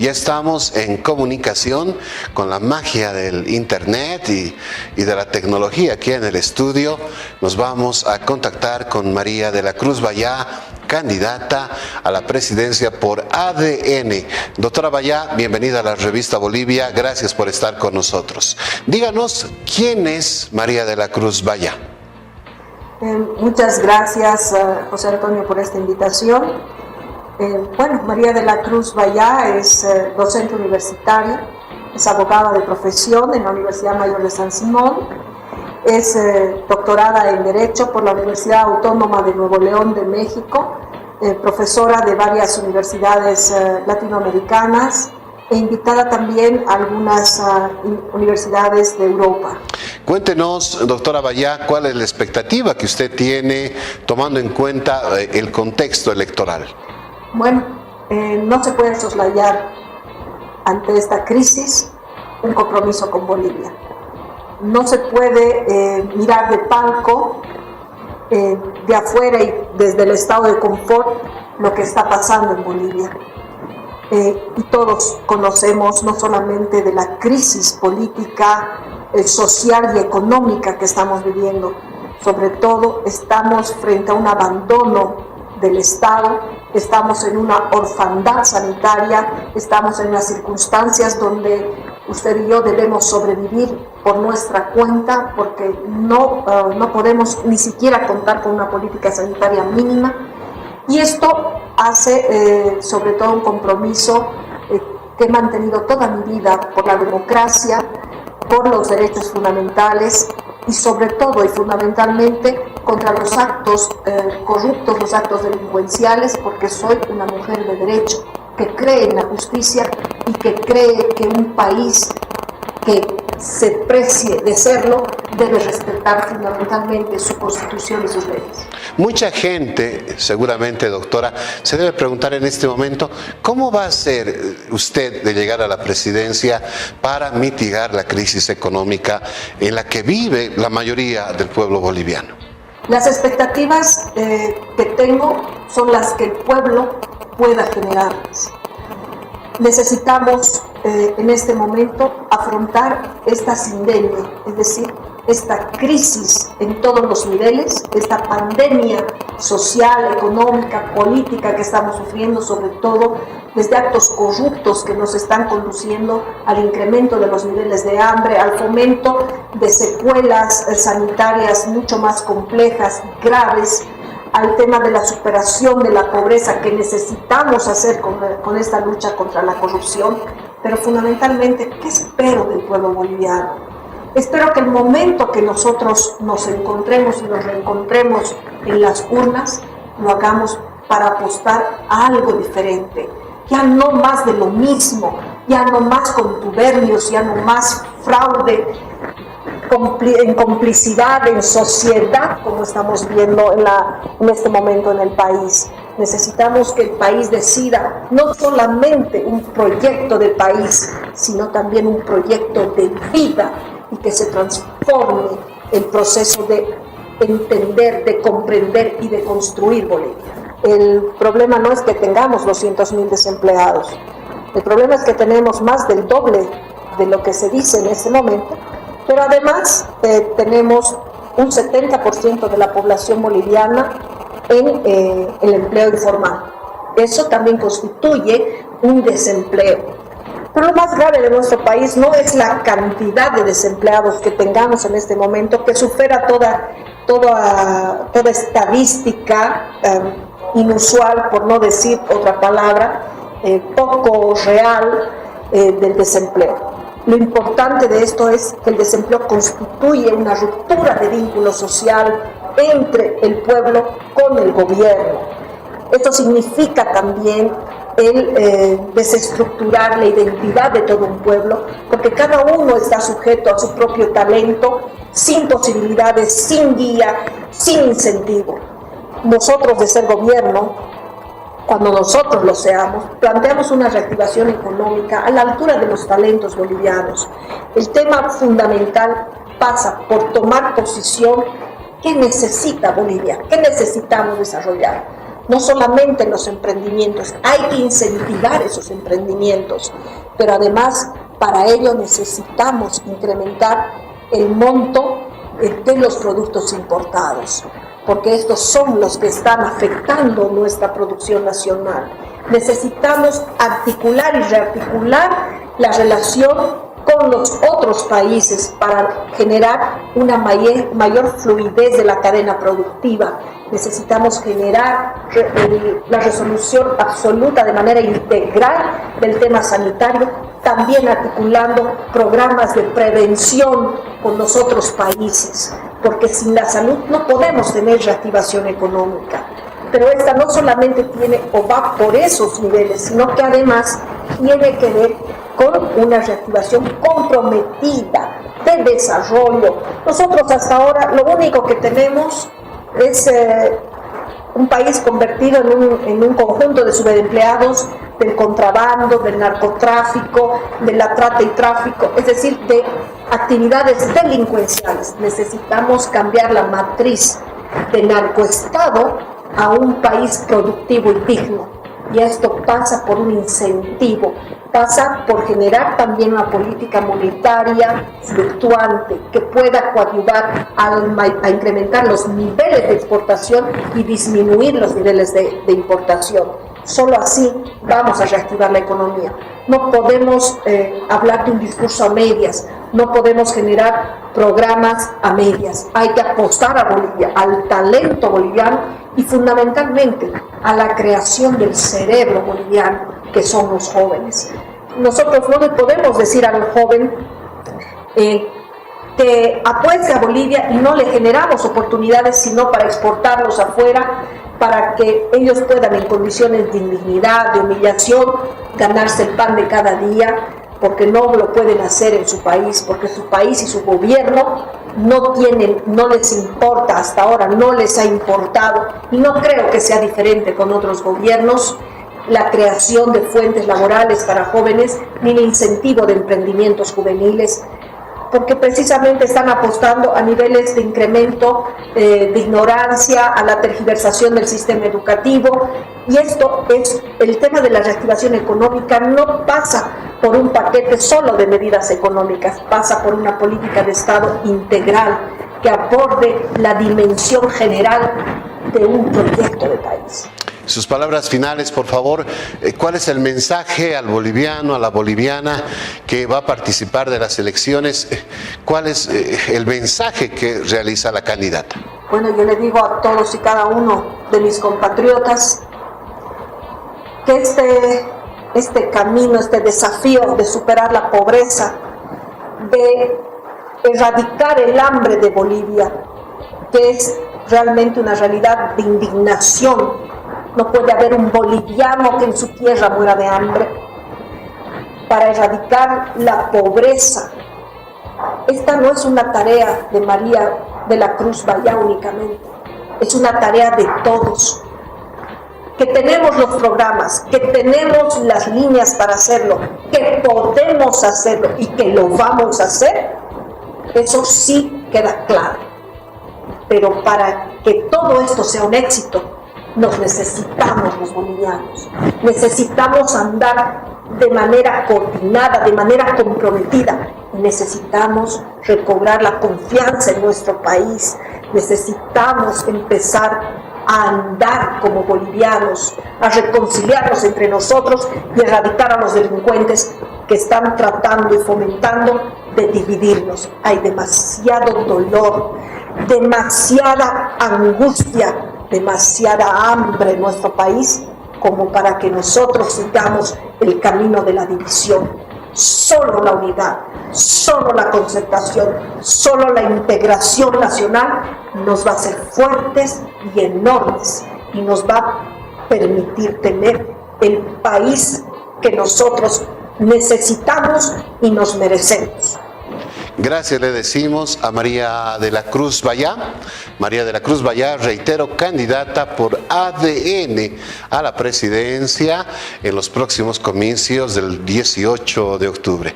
Ya estamos en comunicación con la magia del internet y de la tecnología. Aquí en el estudio nos vamos a contactar con María de la Cruz Vallá, candidata a la presidencia por ADN. Doctora Vallá, bienvenida a la revista Bolivia. Gracias por estar con nosotros. Díganos, ¿quién es María de la Cruz Vallá? Muchas gracias, José Antonio, por esta invitación. María de la Cruz Vallá es docente universitaria, es abogada de profesión en la Universidad Mayor de San Simón, es doctorada en Derecho por la Universidad Autónoma de Nuevo León de México, profesora de varias universidades latinoamericanas e invitada también a algunas universidades de Europa. Cuéntenos, doctora Vallá, ¿cuál es la expectativa que usted tiene tomando en cuenta el contexto electoral? No se puede soslayar ante esta crisis un compromiso con Bolivia. No se puede mirar de palco, de afuera y desde el estado de confort lo que está pasando en Bolivia. Y todos conocemos no solamente de la crisis política, social y económica que estamos viviendo, sobre todo estamos frente a un abandono del Estado, estamos en una orfandad sanitaria, estamos en unas circunstancias donde usted y yo debemos sobrevivir por nuestra cuenta, porque no podemos ni siquiera contar con una política sanitaria mínima, y esto hace sobre todo un compromiso que he mantenido toda mi vida por la democracia, por los derechos fundamentales y sobre todo y fundamentalmente contra los actos corruptos, los actos delincuenciales, porque soy una mujer de derecho que cree en la justicia y que cree que un país que se precie de serlo debe respetar fundamentalmente su constitución y sus leyes. Mucha gente, seguramente, doctora, se debe preguntar en este momento, ¿cómo va a ser usted de llegar a la presidencia para mitigar la crisis económica en la que vive la mayoría del pueblo boliviano? Las expectativas que tengo son las que el pueblo pueda generar. Necesitamos en este momento afrontar esta sindemia, es decir, esta crisis en todos los niveles, esta pandemia social, económica, política que estamos sufriendo, sobre todo desde actos corruptos que nos están conduciendo al incremento de los niveles de hambre, al fomento de secuelas sanitarias mucho más complejas, graves, al tema de la superación de la pobreza que necesitamos hacer con esta lucha contra la corrupción, pero fundamentalmente, ¿qué espero del pueblo boliviano? Espero que el momento que nosotros nos encontremos y nos reencontremos en las urnas, lo hagamos para apostar a algo diferente, ya no más de lo mismo, ya no más contubernios, ya no más fraude, en complicidad, en sociedad, como estamos viendo en este momento en el país. Necesitamos que el país decida no solamente un proyecto de país, sino también un proyecto de vida y que se transforme el proceso de entender, de comprender y de construir Bolivia. El problema no es que tengamos 200.000 desempleados, el problema es que tenemos más del doble de lo que se dice en este momento, pero además tenemos un 70% de la población boliviana en el empleo informal. Eso también constituye un desempleo. Pero lo más grave de nuestro país no es la cantidad de desempleados que tengamos en este momento, que supera toda estadística inusual, por no decir otra palabra, poco real del desempleo. Lo importante de esto es que el desempleo constituye una ruptura de vínculo social entre el pueblo con el gobierno. Esto significa también el desestructurar la identidad de todo un pueblo, porque cada uno está sujeto a su propio talento, sin posibilidades, sin guía, sin incentivo. Nosotros, de ser gobierno, cuando nosotros lo seamos, planteamos una reactivación económica a la altura de los talentos bolivianos. El tema fundamental pasa por tomar posición. ¿Qué necesita Bolivia? ¿Qué necesitamos desarrollar? no solamente en los emprendimientos, hay que incentivar esos emprendimientos, pero además para ello necesitamos incrementar el monto de los productos importados, porque estos son los que están afectando nuestra producción nacional. Necesitamos articular y rearticular la relación con los otros países para generar una mayor fluidez de la cadena productiva. Necesitamos generar la resolución absoluta de manera integral del tema sanitario, también articulando programas de prevención con los otros países, porque sin la salud no podemos tener reactivación económica. Pero esta no solamente tiene o va por esos niveles, sino que además tiene que ver con una reactivación comprometida de desarrollo. Nosotros hasta ahora lo único que tenemos es un país convertido en un conjunto de subempleados del contrabando, del narcotráfico, de la trata y tráfico, es decir, de actividades delincuenciales. Necesitamos cambiar la matriz de narcoestado a un país productivo y digno. Y esto pasa por un incentivo, pasa por generar también una política monetaria fluctuante que pueda coadyuvar a incrementar los niveles de exportación y disminuir los niveles de importación. Solo así vamos a reactivar la economía. No podemos hablar de un discurso a medias, no podemos generar programas a medias. Hay que apostar a Bolivia, al talento boliviano y fundamentalmente a la creación del cerebro boliviano, que son los jóvenes. Nosotros no le podemos decir al joven que apueste a Bolivia y no le generamos oportunidades sino para exportarlos afuera, para que ellos puedan en condiciones de indignidad, de humillación, ganarse el pan de cada día, porque no lo pueden hacer en su país, porque su país y su gobierno no les importa hasta ahora, no les ha importado, y no creo que sea diferente con otros gobiernos, la creación de fuentes laborales para jóvenes, ni el incentivo de emprendimientos juveniles, porque precisamente están apostando a niveles de incremento de ignorancia, a la tergiversación del sistema educativo, y esto es el tema de la reactivación económica. No pasa por un paquete solo de medidas económicas, pasa por una política de Estado integral que aborde la dimensión general de un proyecto de país. Sus palabras finales, por favor. ¿Cuál es el mensaje al boliviano, a la boliviana que va a participar de las elecciones? ¿Cuál es el mensaje que realiza la candidata? Bueno, yo le digo a todos y cada uno de mis compatriotas que este camino, este desafío de superar la pobreza, de erradicar el hambre de Bolivia, que es realmente una realidad de indignación. No puede haber un boliviano que en su tierra muera de hambre. Para erradicar la pobreza, esta no es una tarea de María de la Cruz Vallá únicamente, es una tarea de todos. Que tenemos los programas, que tenemos las líneas para hacerlo, que podemos hacerlo y que lo vamos a hacer, eso sí queda claro. Pero para que todo esto sea un éxito, nos necesitamos los bolivianos, necesitamos andar de manera coordinada, de manera comprometida, necesitamos recobrar la confianza en nuestro país, necesitamos empezar a andar como bolivianos, a reconciliarnos entre nosotros y erradicar a los delincuentes que están tratando y fomentando de dividirnos. Hay demasiado dolor, demasiada angustia, demasiada hambre en nuestro país como para que nosotros sigamos el camino de la división. Solo la unidad, solo la concertación, solo la integración nacional nos va a hacer fuertes y enormes y nos va a permitir tener el país que nosotros necesitamos y nos merecemos. Gracias le decimos a María de la Cruz Vallá. María de la Cruz Vallá, reitero, candidata por ADN a la presidencia en los próximos comicios del 18 de octubre.